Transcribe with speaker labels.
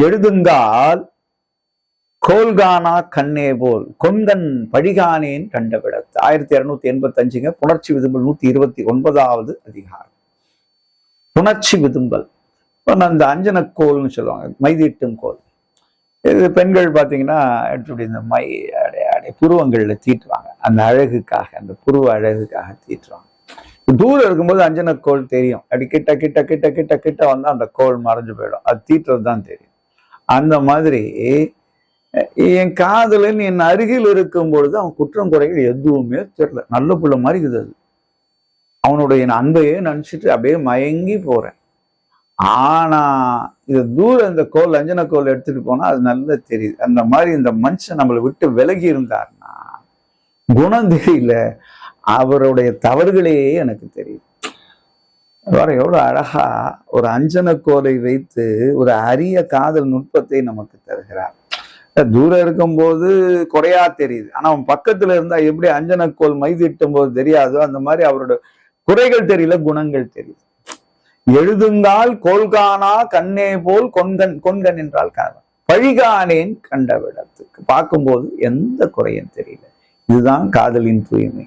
Speaker 1: எழுதுங்கால் கோல்கானா கண்ணே போல் கொங்கன் பழிகானேன் கண்டவிடத்து. 1285 புணர்ச்சி விதும்பல் 129வது அதிகாரம். புணர்ச்சி விதும்பல் அந்த அஞ்சனக்கோல்னு சொல்லுவாங்க, மைதீட்டும் கோல். இது பெண்கள் பார்த்தீங்கன்னா இப்படி இந்த புருவங்கள்ல தீட்டுவாங்க, அந்த அழகுக்காக, அந்த புருவ அழகுக்காக தீட்டுவாங்க. தூரம் இருக்கும்போது அஞ்சனக்கோல் தெரியும், அப்படி கிட்ட கிட்ட கிட்ட கிட்ட கிட்ட வந்து அந்த கோல் மறைஞ்சு போயிடும், அது தீட்டுறது தான் தெரியும். அந்த மாதிரி என் காதலன் என் அருகில் இருக்கும் பொழுது அவன் குற்றம் குறைகள் எதுவுமே தெரியல, நல்ல புள்ள மாதிரி இருக்குது. அது அவனுடைய அன்பையே நினைச்சிட்டு அப்படியே மயங்கி போறேன். ஆனா இது தூரம் இந்த கோல் அஞ்சன கோல் எடுத்துட்டு போனா அது நல்லா தெரியுது. அந்த மாதிரி இந்த மனுஷன் நம்மளை விட்டு விலகி இருந்தார்னா குணம் தெரியல, அவருடைய தவறுகளே எனக்கு தெரியும். எவ்வளவு அழகா ஒரு அஞ்சன கோலை வைத்து ஒரு அரிய காதல் நுட்பத்தை நமக்கு தருகிறார். தூரம் இருக்கும்போது குறையா தெரியுது, ஆனா அவன் பக்கத்துல இருந்தா எப்படி அஞ்சனக்கோல் மைதிட்டும் போது தெரியாதோ அந்த மாதிரி அவரோட குறைகள் தெரியல, குணங்கள் தெரியுது. எழுதுங்கால் கோல்கானா கண்ணே போல் கொன்கன், கொன்கன் என்றால் காரணம், பழிகானேன் கண்டவிடத்துக்கு பார்க்கும்போது எந்த குறையும் தெரியல. இதுதான் காதலின் தூய்மை.